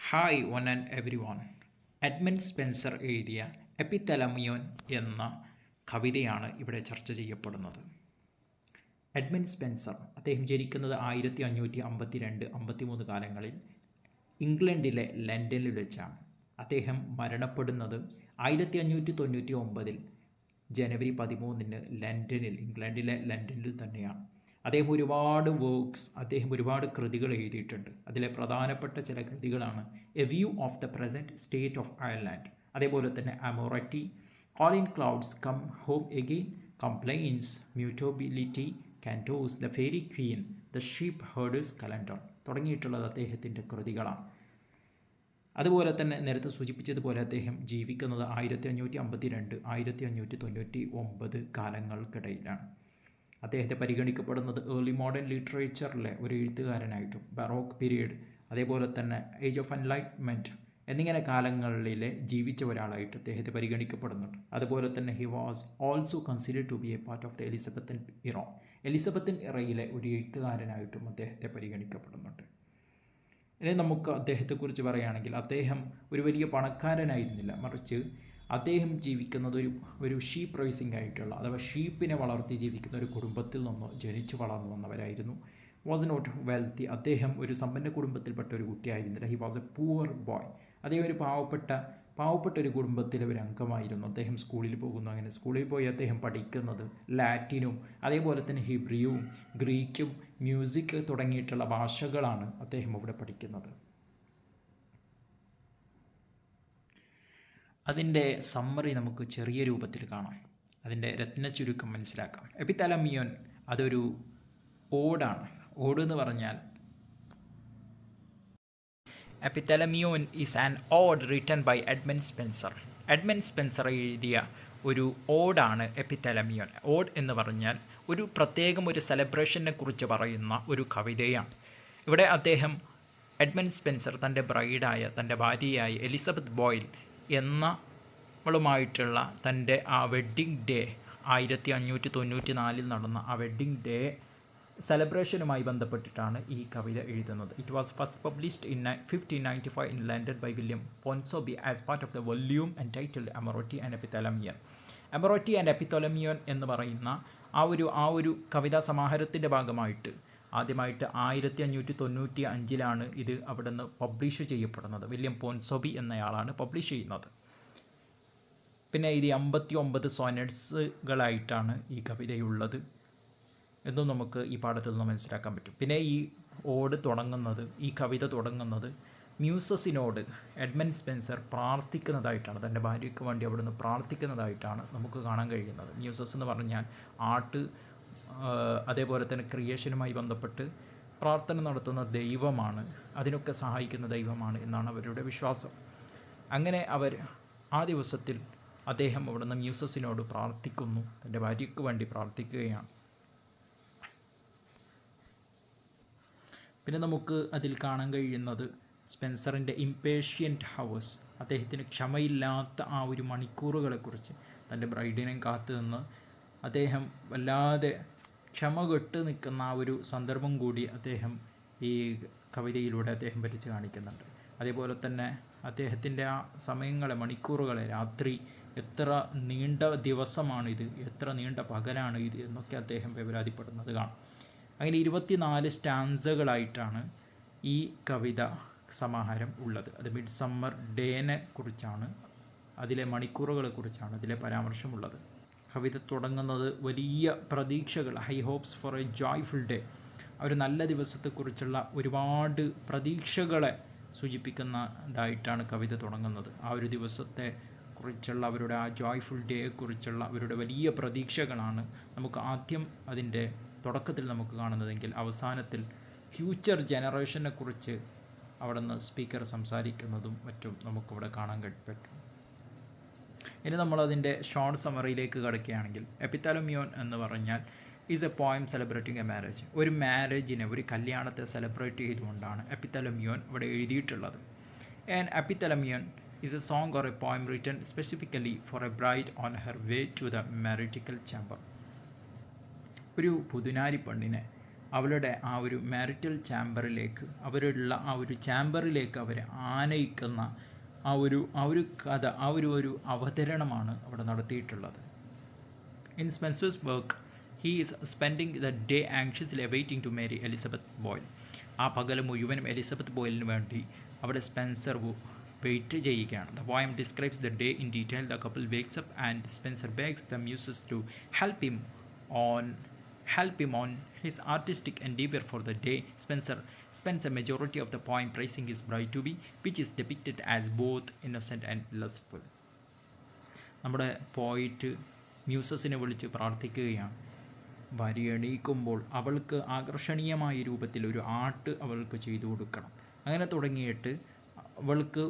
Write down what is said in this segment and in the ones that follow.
Hi one and every one. Edmund Spenser എഴുതിയ എപ്പിത്തലമിയോൻ എന്ന കവിതയാണ് ഇവിടെ ചർച്ച ചെയ്യപ്പെടുന്നത്. എഡ്മണ്ട് സ്പെൻസർ അദ്ദേഹം ജനിക്കുന്നത് 1552-53 കാലങ്ങളിൽ ഇംഗ്ലണ്ടിലെ ലണ്ടനിൽ വെച്ചാണ്. അദ്ദേഹം മരണപ്പെടുന്നത് 1599 ജനുവരി 13 ലണ്ടനിൽ, ഇംഗ്ലണ്ടിലെ ലണ്ടനിൽ തന്നെയാണ്. അദ്ദേഹം ഒരുപാട് കൃതികൾ എഴുതിയിട്ടുണ്ട്. അതിലെ പ്രധാനപ്പെട്ട ചില കൃതികളാണ് a view of the present state of Ireland, അതേപോലെ തന്നെ Amoretti, Colin Clouts come home again, complaints, mutability, cantos, the fairy queen, the shepherds calendar തുടങ്ങിയിട്ടുള്ളത് അദ്ദേഹത്തിൻ്റെ കൃതികളാണ്. അതുപോലെ തന്നെ നേരത്തെ സൂചിപ്പിച്ചതുപോലെ അദ്ദേഹം ജീവിക്കുന്നത് 1552-1599 കാലങ്ങൾക്കിടയിലാണ്. അദ്ദേഹത്തെ പരിഗണിക്കപ്പെടുന്നത് ഏർലി മോഡേൺ ലിറ്ററേച്ചറിലെ ഒരു എഴുത്തുകാരനായിട്ടും ബറോക്ക് പീരീഡ്, അതേപോലെ തന്നെ ഏജ് ഓഫ് എൻലൈറ്റ്മെൻറ്റ് എന്നിങ്ങനെ കാലങ്ങളിലെ ജീവിച്ച ഒരാളായിട്ട് അദ്ദേഹത്തെ പരിഗണിക്കപ്പെടുന്നുണ്ട്. അതുപോലെ തന്നെ he was also considered to be a part of the Elizabethan era. Elizabethan ഇറയിലെ ഒരു എഴുത്തുകാരനായിട്ടും അദ്ദേഹത്തെ പരിഗണിക്കപ്പെടുന്നുണ്ട്. ഇനി നമുക്ക് അദ്ദേഹത്തെക്കുറിച്ച് പറയുകയാണെങ്കിൽ അദ്ദേഹം ഒരു വലിയ പണക്കാരനായിരുന്നില്ല, മറിച്ച് അദ്ദേഹം ജീവിക്കുന്നത് ഒരു ഷീപ്പ് റേസിംഗ് ആയിട്ടുള്ള, അഥവാ ഷീപ്പിനെ വളർത്തി ജീവിക്കുന്ന ഒരു കുടുംബത്തിൽ നിന്നോ ജനിച്ചു വളർന്നു വന്നവരായിരുന്നു. Was not wealthy. അദ്ദേഹം ഒരു സമ്പന്ന കുടുംബത്തിൽപ്പെട്ട ഒരു കുട്ടിയായിരുന്നില്ല. He was a poor boy. അദ്ദേഹം ഒരു പാവപ്പെട്ട ഒരു കുടുംബത്തിലെ ഒരു അംഗമായിരുന്നു. അദ്ദേഹം സ്കൂളിൽ പോകുന്നു. അങ്ങനെ സ്കൂളിൽ പോയി അദ്ദേഹം പഠിക്കുന്നത് ലാറ്റിനും അതേപോലെ തന്നെ ഹിബ്രിയും ഗ്രീക്കും മ്യൂസിക് തുടങ്ങിയിട്ടുള്ള ഭാഷകളാണ് അദ്ദേഹം ഇവിടെ പഠിക്കുന്നത്. അതിൻ്റെ സമ്മറി നമുക്ക് ചെറിയ രൂപത്തിൽ കാണാം, അതിൻ്റെ രത്ന ചുരുക്കം മനസ്സിലാക്കാം. എപ്പിത്തലമിയോൻ അതൊരു ഓടാണ്. ഓട് എന്ന് പറഞ്ഞാൽ epithalamion is an ode written by Edmund Spenser. Edmund Spenser എഴുതിയ ഒരു ഓടാണ് എപ്പിത്തലമിയോൻ. ഓഡ് എന്ന് പറഞ്ഞാൽ ഒരു പ്രത്യേകം ഒരു സെലിബ്രേഷനെ കുറിച്ച് പറയുന്ന ഒരു കവിതയാണ്. ഇവിടെ അദ്ദേഹം എഡ്മണ്ട് സ്പെൻസർ തൻ്റെ ഭാര്യയായ എലിസബത്ത് ബോയിൽ എന്നവളുമായിട്ടുള്ള തൻ്റെ ആ വെഡ്ഡിങ് ഡേ, 1594 നടന്ന ആ വെഡ്ഡിങ് ഡേ സെലിബ്രേഷനുമായി ബന്ധപ്പെട്ടിട്ടാണ് ഈ കവിത എഴുതുന്നത്. It was first published in 1595 in London by William Ponsonby as part of the volume entitled amoretti and epithalamion. Amoretti and epithalamion എന്ന് പറയുന്ന ആ ഒരു കവിതാ സമാഹാരത്തിൻ്റെ ഭാഗമായിട്ട് ആദ്യമായിട്ട് 1595 ഇത് അവിടെ നിന്ന് പബ്ലിഷ് ചെയ്യപ്പെടുന്നത്. വില്യം പോൻസോബി എന്നയാളാണ് പബ്ലിഷ് ചെയ്യുന്നത്. പിന്നെ ഇത് 59 സോനറ്റ്സുകളായിട്ടാണ് ഈ കവിതയുള്ളത് എന്നും നമുക്ക് ഈ പാഠത്തിൽ നിന്ന് മനസ്സിലാക്കാൻ പറ്റും. പിന്നെ ഈ കവിത തുടങ്ങുന്നത് മ്യൂസസിനോട് എഡ്മണ്ട് സ്പെൻസർ പ്രാർത്ഥിക്കുന്നതായിട്ടാണ്, തൻ്റെ ഭാര്യയ്ക്ക് വേണ്ടി അവിടുന്ന് പ്രാർത്ഥിക്കുന്നതായിട്ടാണ് നമുക്ക് കാണാൻ കഴിയുന്നത്. മ്യൂസസ് എന്ന് പറഞ്ഞാൽ ആർട്ട്, അതേപോലെ തന്നെ ക്രിയേഷനുമായി ബന്ധപ്പെട്ട് പ്രാർത്ഥന നടത്തുന്ന ദൈവമാണ്, അതിനൊക്കെ സഹായിക്കുന്ന ദൈവമാണ് എന്നാണ് അവരുടെ വിശ്വാസം. അങ്ങനെ ആ ദിവസത്തിൽ അദ്ദേഹം അവിടുന്ന് മ്യൂസസിനോട് പ്രാർത്ഥിക്കുന്നു, തൻ്റെ ഭാര്യയ്ക്ക് വേണ്ടി പ്രാർത്ഥിക്കുകയാണ്. പിന്നെ നമുക്ക് അതിൽ കാണാൻ കഴിയുന്നത് സ്പെൻസറിൻ്റെ ഇംപേഷ്യൻ്റ് ഹവേഴ്സ്, അദ്ദേഹത്തിന് ക്ഷമയില്ലാത്ത ആ ഒരു മണിക്കൂറുകളെക്കുറിച്ച്. തൻ്റെ ബ്രൈഡിനെ കാത്തു നിന്ന് അദ്ദേഹം വല്ലാതെ ക്ഷമ കെട്ട് നിൽക്കുന്ന ആ ഒരു സന്ദർഭം കൂടി അദ്ദേഹം ഈ കവിതയിലൂടെ അദ്ദേഹം വരച്ച് കാണിക്കുന്നുണ്ട്. അതേപോലെ തന്നെ അദ്ദേഹത്തിൻ്റെ ആ മണിക്കൂറുകളെ, രാത്രി എത്ര നീണ്ട ദിവസമാണിത്, എത്ര നീണ്ട പകലാണ് ഇത് എന്നൊക്കെ അദ്ദേഹം വിവരാതിപ്പെടുന്നത് കാണാം. അങ്ങനെ 24 സ്റ്റാൻസകളായിട്ടാണ് ഈ കവിത സമാഹാരം ഉള്ളത്. അത് മിഡ് സമ്മർ ഡേനെ കുറിച്ചാണ്, അതിലെ മണിക്കൂറുകളെ കുറിച്ചാണ് അതിലെ പരാമർശമുള്ളത്. കവിത തുടങ്ങുന്നത് വലിയ പ്രതീക്ഷകൾ, high hopes for a joyful day, ഒരു നല്ല ദിവസത്തെക്കുറിച്ചുള്ള ഒരുപാട് പ്രതീക്ഷകളെ സൂചിപ്പിക്കുന്നതായിട്ടാണ് കവിത തുടങ്ങുന്നത്. ആ ഒരു ദിവസത്തെ കുറിച്ചുള്ള അവരുടെ ആ ജോയ്ഫുൾ ഡേയെക്കുറിച്ചുള്ള അവരുടെ വലിയ പ്രതീക്ഷകളാണ് നമുക്ക് ആദ്യം അതിൻ്റെ തുടക്കത്തിൽ നമുക്ക് കാണുന്നതെങ്കിൽ അവസാനത്തിൽ ഫ്യൂച്ചർ ജനറേഷനെ കുറിച്ച് അവിടെ നിന്ന് സ്പീക്കർ സംസാരിക്കുന്നതും മറ്റും നമുക്കിവിടെ കാണാൻ പറ്റും. ഇനി നമ്മളതിൻ്റെ ഷോർട്ട് സമ്മറിയിലേക്ക് കടക്കുകയാണെങ്കിൽ, എപ്പിത്തലമിയോൻ എന്ന് പറഞ്ഞാൽ is a poem celebrating a marriage. ഒരു മാരേജിനെ, ഒരു കല്യാണത്തെ സെലിബ്രേറ്റ് ചെയ്തുകൊണ്ടാണ് എപ്പിത്തലമിയോൻ ഇവിടെ എഴുതിയിട്ടുള്ളത്. And epithalamion is a song or a poem written specifically for a bride on her way to the marital chamber. ഒരു പുതുനാരി പെണ്ണിനെ അവളുടെ ആ ഒരു മാരിറ്റൽ ചാമ്പറിലേക്ക്, അവരുള്ള ആ ഒരു ചാമ്പറിലേക്ക് അവരെ ആനയിക്കുന്ന ആ ഒരു കഥ, ആ ഒരു അവതരണമാണ് അവിടെ നടത്തിയിട്ടുള്ളത്. In Spencer's work, he is spending the day anxiously awaiting to marry Elizabeth Boyle. ആ പകൽ മുഴുവനും എലിസബത്ത് ബോയിലിന് വേണ്ടി അവിടെ സ്പെൻസർ വെയിറ്റ് ചെയ്യുകയാണ്. The poem describes the day in detail. The couple wakes up and Spencer begs the muses to help him on his artistic endeavor for the day. Spencer spends a majority of the poem praising his bride-to-be, which is depicted as both innocent and lustful. നമ്മുടെ പോയിറ്റ് മ്യൂസസിനെ വിളിച്ച് പ്രാർത്ഥിക്കുകയാണ്. ഭാര്യ എണീക്കുമ്പോൾ അവൾക്ക് ആകർഷണീയമായ രൂപത്തിൽ ഒരു art അവൾക്ക് ചെയ്തു കൊടുക്കണം. അങ്ങനെ തുടങ്ങിയിട്ട് അവൾക്ക്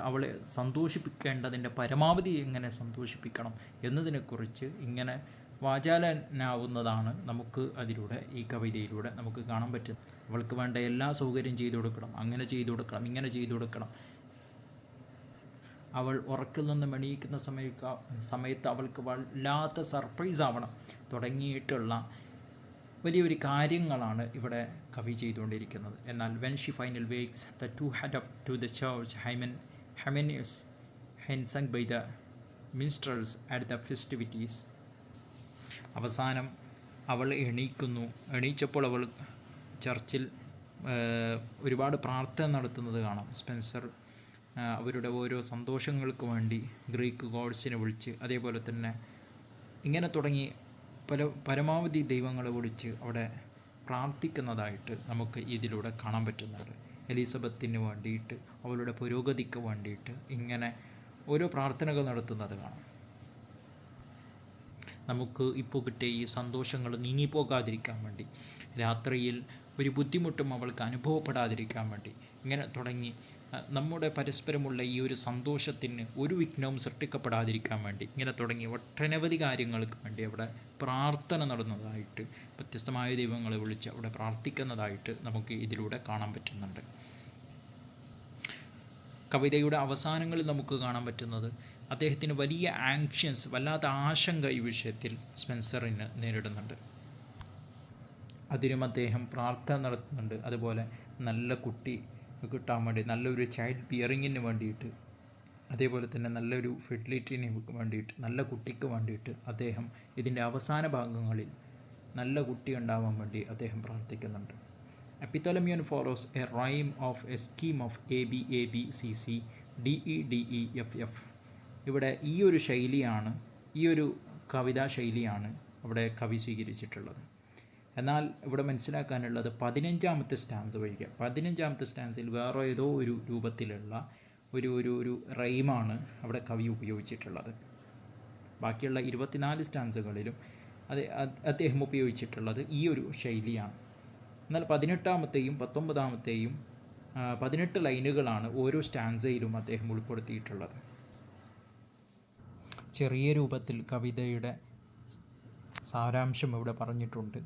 അവളെ സന്തോഷിപ്പിക്കേണ്ടതിൻ്റെ പരമാവധി എങ്ങനെ സന്തോഷിപ്പിക്കണം എന്നതിനെക്കുറിച്ച് ഇങ്ങനെ വാചാലനാവുന്നതാണ് നമുക്ക് അതിലൂടെ, ഈ കവിതയിലൂടെ നമുക്ക് കാണാൻ പറ്റും. അവൾക്ക് വേണ്ട എല്ലാ സൗകര്യം ചെയ്തു കൊടുക്കണം, അങ്ങനെ ചെയ്തു കൊടുക്കണം, ഇങ്ങനെ ചെയ്തു കൊടുക്കണം. അവൾ ഉറക്കിൽ നിന്നും എണീക്കുന്ന സമയത്ത് അവൾക്ക് വല്ലാത്ത സർപ്രൈസ് ആവണം തുടങ്ങിയിട്ടുള്ള വലിയൊരു കാര്യങ്ങളാണ് ഇവിടെ കവി ചെയ്തുകൊണ്ടിരിക്കുന്നത്. എന്നാൽ when she finally wakes, the two head up to the church hymnus sung by the minstrels at the festivities. അവസാനം അവൾ എണീച്ചപ്പോൾ അവൾ ചർച്ചിൽ ഒരുപാട് പ്രാർത്ഥന നടത്തുന്നത് കാണാം. സ്പെൻസർ അവരുടെ ഓരോ സന്തോഷങ്ങൾക്ക് വേണ്ടി ഗ്രീക്ക് ഗോഡ്സിനെ വിളിച്ച്, അതേപോലെ തന്നെ ഇങ്ങനെ തുടങ്ങി പരമാവധി ദൈവങ്ങളെ വിളിച്ച് അവിടെ പ്രാർത്ഥിക്കുന്നതായിട്ട് നമുക്ക് ഇതിലൂടെ കാണാൻ പറ്റുന്നുണ്ട്. എലിസബത്തിന് വേണ്ടിയിട്ട്, അവളുടെ പുരോഗതിക്ക് വേണ്ടിയിട്ട് ഇങ്ങനെ ഓരോ പ്രാർത്ഥനകൾ നടത്തുന്നത് കാണാം. നമുക്ക് ഇപ്പോൾ കിട്ടിയ ഈ സന്തോഷങ്ങൾ നീങ്ങിപ്പോകാതിരിക്കാൻ വേണ്ടി, രാത്രിയിൽ ഒരു ബുദ്ധിമുട്ടും അവൾക്ക് അനുഭവപ്പെടാതിരിക്കാൻ വേണ്ടി, ഇങ്ങനെ തുടങ്ങി നമ്മുടെ പരസ്പരമുള്ള ഈ ഒരു സന്തോഷത്തിന് ഒരു വിഘ്നവും സൃഷ്ടിക്കപ്പെടാതിരിക്കാൻ വേണ്ടി, ഇങ്ങനെ തുടങ്ങി ഒട്ടനവധി കാര്യങ്ങൾക്ക് വേണ്ടി അവിടെ പ്രാർത്ഥന നടന്നതായിട്ട്, വ്യത്യസ്തമായ ദൈവങ്ങളെ വിളിച്ച് അവിടെ പ്രാർത്ഥിക്കുന്നതായിട്ട് നമുക്ക് ഇതിലൂടെ കാണാൻ പറ്റുന്നുണ്ട്. കവിതയുടെ അവസാനങ്ങളിൽ നമുക്ക് കാണാൻ പറ്റുന്നത് അദ്ദേഹത്തിന് വലിയ വല്ലാത്ത ആശങ്ക ഈ വിഷയത്തിൽ സ്പെൻസറിന് നേരിടുന്നുണ്ട്. അതിനും അദ്ദേഹം പ്രാർത്ഥന നടത്തുന്നുണ്ട്. അതുപോലെ നല്ല കുട്ടി കിട്ടാൻ വേണ്ടി, നല്ലൊരു ചൈൽഡ് ബിയറിങ്ങിന് വേണ്ടിയിട്ട്, അതേപോലെ തന്നെ നല്ലൊരു ഫെർട്ടിലിറ്റിന് വേണ്ടിയിട്ട്, നല്ല കുട്ടിക്ക് വേണ്ടിയിട്ട് അദ്ദേഹം ഇതിൻ്റെ അവസാന ഭാഗങ്ങളിൽ നല്ല കുട്ടി ഉണ്ടാവാൻ വേണ്ടി അദ്ദേഹം പ്രാർത്ഥിക്കുന്നുണ്ട്. Epithalamion follows a rhyme of a scheme of ABABCC DEDEFF. ഇവിടെ ഈ ഒരു കവിതാ ശൈലിയാണ് അവിടെ കവി സ്വീകരിച്ചിട്ടുള്ളത്. എന്നാൽ ഇവിടെ മനസ്സിലാക്കാനുള്ളത് 15ാമത്തെ സ്റ്റാൻസ് വഴിക്കുക. 15ാമത്തെ സ്റ്റാൻസിൽ വേറെ ഏതോ ഒരു രൂപത്തിലുള്ള ഒരു റൈമാണ് അവിടെ കവി ഉപയോഗിച്ചിട്ടുള്ളത്. ബാക്കിയുള്ള 24 സ്റ്റാൻസുകളിലും അദ്ദേഹം ഉപയോഗിച്ചിട്ടുള്ളത് ഈ ഒരു ശൈലിയാണ്. എന്നാൽ 18ാമത്തെയും 19ാമത്തെയും 18 ലൈനുകളാണ് ഓരോ സ്റ്റാൻസയിലും അദ്ദേഹം ഉൾപ്പെടുത്തിയിട്ടുള്ളത്. ചെറിയ രൂപത്തിൽ കവിതയുടെ സാരാംശം ഇവിടെ പറഞ്ഞിട്ടുണ്ട്.